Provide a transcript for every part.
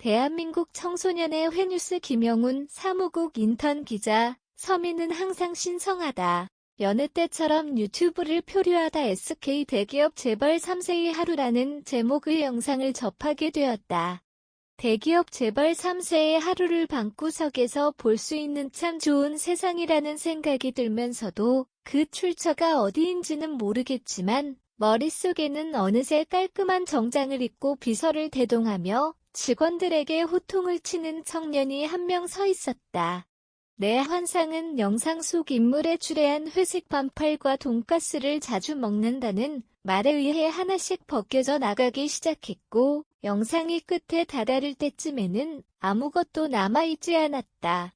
대한민국 청소년의 회뉴스 김영훈 사무국 인턴 기자. 서민은 항상 신성하다. 여느 때처럼 유튜브를 표류하다 SK 대기업 재벌 3세의 하루라는 제목의 영상을 접하게 되었다. 대기업 재벌 3세의 하루를 방구석에서 볼 수 있는 참 좋은 세상이라는 생각이 들면서도 그 출처가 어디인지는 모르겠지만 머릿속에는 어느새 깔끔한 정장을 입고 비서를 대동하며 직원들에게 호통을 치는 청년이 한 명 서 있었다. 내 환상은 영상 속 인물의 추레한 회색 반팔과 돈가스를 자주 먹는다는 말에 의해 하나씩 벗겨져 나가기 시작했고 영상이 끝에 다다를 때쯤에는 아무것도 남아있지 않았다.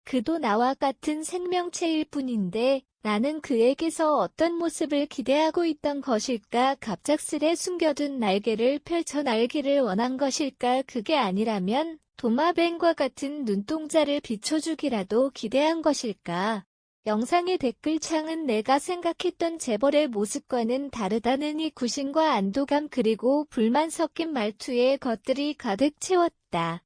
그도 나와 같은 생명체일 뿐인데 나는 그에게서 어떤 모습을 기대하고 있던 것일까? 갑작스레 숨겨둔 날개를 펼쳐 날기를 원한 것일까? 그게 아니라면 도마뱀과 같은 눈동자를 비춰주기라도 기대한 것일까? 영상의 댓글창은 내가 생각했던 재벌의 모습과는 다르다는 구심과 안도감 그리고 불만 섞인 말투의 것들이 가득 채웠다.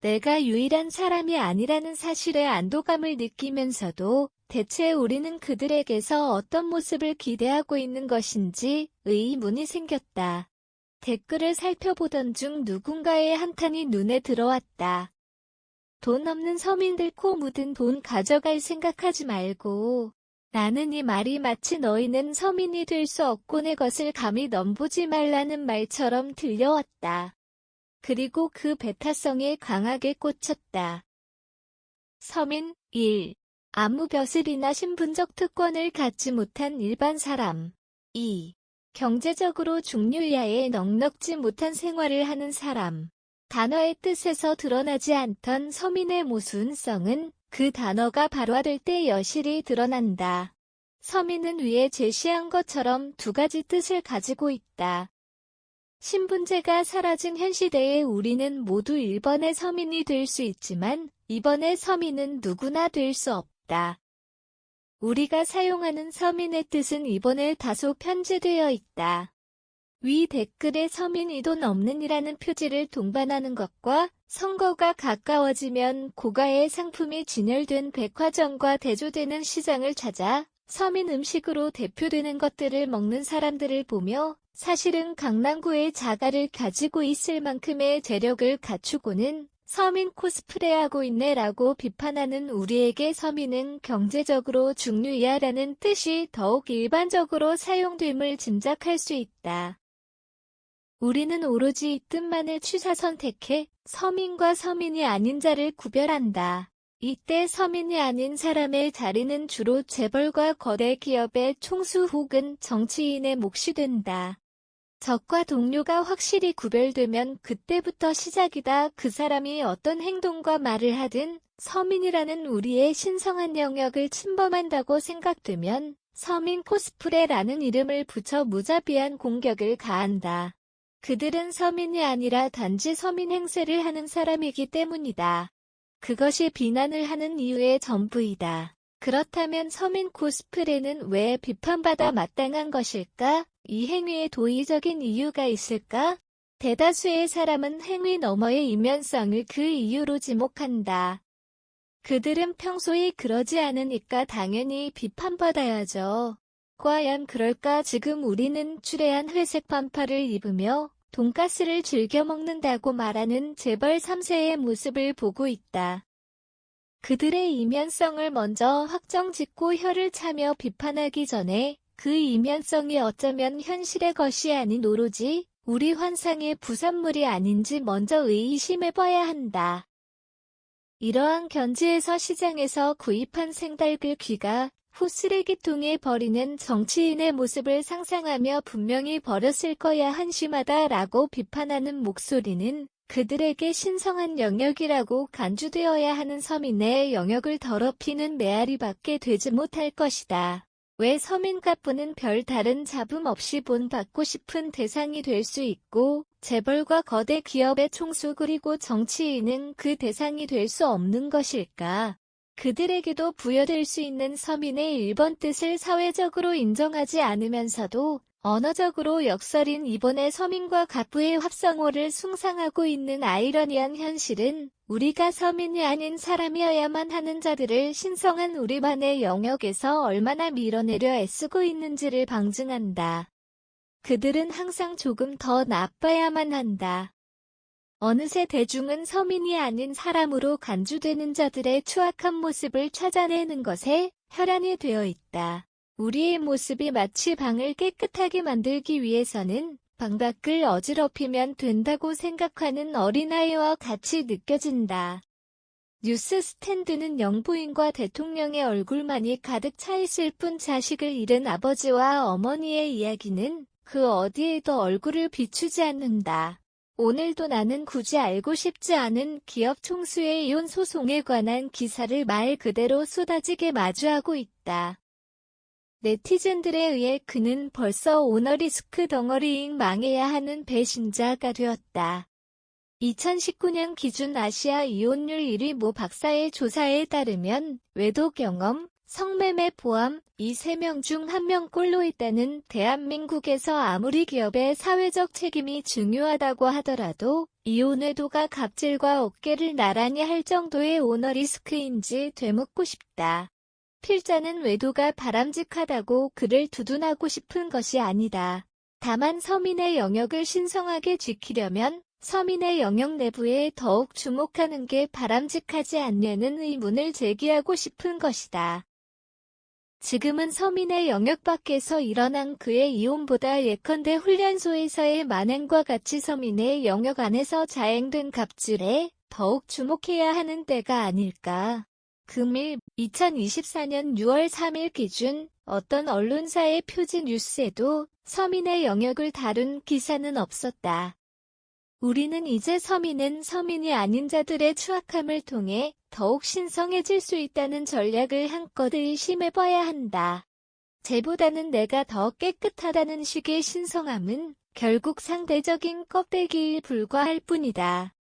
내가 유일한 사람이 아니라는 사실에 안도감을 느끼면서도 대체 우리는 그들에게서 어떤 모습을 기대하고 있는 것인지 의문이 생겼다. 댓글을 살펴보던 중 누군가의 한탄이 눈에 들어왔다. 돈 없는 서민들 코 묻은 돈 가져갈 생각하지 말고. 나는 이 말이 마치 너희는 서민이 될 수 없고 내 것을 감히 넘보지 말라는 말처럼 들려왔다. 그리고 그 배타성에 강하게 꽂혔다. 서민 1. 아무 벼슬이나 신분적 특권을 갖지 못한 일반 사람. 2. 경제적으로 중류야에 넉넉지 못한 생활을 하는 사람. 단어의 뜻에서 드러나지 않던 서민의 모순성은 그 단어가 발화될 때 여실히 드러난다. 서민은 위에 제시한 것처럼 두 가지 뜻을 가지고 있다. 신분제가 사라진 현 시대에 우리는 모두 1번의 서민이 될 수 있지만 2번의 서민은 누구나 될 수 없다. 우리가 사용하는 서민의 뜻은 2번에 다소 편제되어 있다. 위 댓글에 서민이 돈 없는이라는 표지를 동반하는 것과 선거가 가까워지면 고가의 상품이 진열된 백화점과 대조되는 시장을 찾아 서민 음식으로 대표되는 것들을 먹는 사람들을 보며 사실은 강남구의 자가를 가지고 있을 만큼의 재력을 갖추고는 서민 코스프레하고 있네라고 비판하는 우리에게 서민은 경제적으로 중류이하라는 뜻이 더욱 일반적으로 사용됨을 짐작할 수 있다. 우리는 오로지 이 뜻만을 취사 선택해 서민과 서민이 아닌 자를 구별한다. 이때 서민이 아닌 사람의 자리는 주로 재벌과 거대 기업의 총수 혹은 정치인의 몫이 된다. 적과 동료가 확실히 구별되면 그때부터 시작이다. 그 사람이 어떤 행동과 말을 하든 서민이라는 우리의 신성한 영역을 침범한다고 생각되면 서민 코스프레라는 이름을 붙여 무자비한 공격을 가한다. 그들은 서민이 아니라 단지 서민 행세를 하는 사람이기 때문이다. 그것이 비난을 하는 이유의 전부이다. 그렇다면 서민 코스프레는 왜 비판받아 마땅한 것일까? 이 행위에 도의적인 이유가 있을까? 대다수의 사람은 행위 너머의 이면성을 그 이유로 지목한다. 그들은 평소에 그러지 않으니까 당연히 비판받아야죠. 과연 그럴까? 지금 우리는 추레한 회색 반팔을 입으며 돈가스를 즐겨 먹는다고 말하는 재벌 3세의 모습을 보고 있다. 그들의 이면성을 먼저 확정짓고 혀를 차며 비판하기 전에 그 이면성이 어쩌면 현실의 것이 아닌 오로지 우리 환상의 부산물이 아닌지 먼저 의심해봐야 한다. 이러한 견지에서 시장에서 구입한 생닭을 귀가 후 쓰레기통에 버리는 정치인의 모습을 상상하며 분명히 버렸을 거야 한심하다라고 비판하는 목소리는 그들에게 신성한 영역이라고 간주되어야 하는 서민의 영역을 더럽히는 메아리밖에 되지 못할 것이다. 왜 서민가뿐은 별다른 잡음 없이 본받고 싶은 대상이 될 수 있고 재벌과 거대 기업의 총수 그리고 정치인은 그 대상이 될 수 없는 것일까? 그들에게도 부여될 수 있는 서민의 1번 뜻을 사회적으로 인정하지 않으면서도 언어적으로 역설인 이번의 서민과 갑부의 합성어를 숭상하고 있는 아이러니한 현실은 우리가 서민이 아닌 사람이어야만 하는 자들을 신성한 우리만의 영역에서 얼마나 밀어내려 애쓰고 있는지를 방증한다. 그들은 항상 조금 더 나빠야만 한다. 어느새 대중은 서민이 아닌 사람으로 간주되는 자들의 추악한 모습을 찾아내는 것에 혈안이 되어 있다. 우리의 모습이 마치 방을 깨끗하게 만들기 위해서는 방 밖을 어지럽히면 된다고 생각하는 어린아이와 같이 느껴진다. 뉴스 스탠드는 영부인과 대통령의 얼굴만이 가득 차 있을 뿐 자식을 잃은 아버지와 어머니의 이야기는 그 어디에도 얼굴을 비추지 않는다. 오늘도 나는 굳이 알고 싶지 않은 기업 총수의 이혼 소송에 관한 기사를 말 그대로 쏟아지게 마주하고 있다. 네티즌들에 의해 그는 벌써 오너리스크 덩어리잉 망해야 하는 배신자가 되었다. 2019년 기준 아시아 이혼율 1위 모 박사의 조사에 따르면 외도 경험, 성매매 포함 이 3명 중 1명꼴로 있다는 대한민국에서 아무리 기업의 사회적 책임이 중요하다고 하더라도 이혼 외도가 갑질과 어깨를 나란히 할 정도의 오너리스크인지 되묻고 싶다. 필자는 외도가 바람직하다고 그를 두둔하고 싶은 것이 아니다. 다만 서민의 영역을 신성하게 지키려면 서민의 영역 내부에 더욱 주목하는 게 바람직하지 않냐는 의문을 제기하고 싶은 것이다. 지금은 서민의 영역 밖에서 일어난 그의 이혼보다 예컨대 훈련소에서의 만행과 같이 서민의 영역 안에서 자행된 갑질에 더욱 주목해야 하는 때가 아닐까. 금일 2024년 6월 3일 기준 어떤 언론사의 표지 뉴스에도 서민의 영역을 다룬 기사는 없었다. 우리는 이제 서민은 서민이 아닌 자들의 추악함을 통해 더욱 신성해질 수 있다는 전략을 한껏 의심해봐야 한다. 쟤보다는 내가 더 깨끗하다는 식의 신성함은 결국 상대적인 껍데기에 불과할 뿐이다.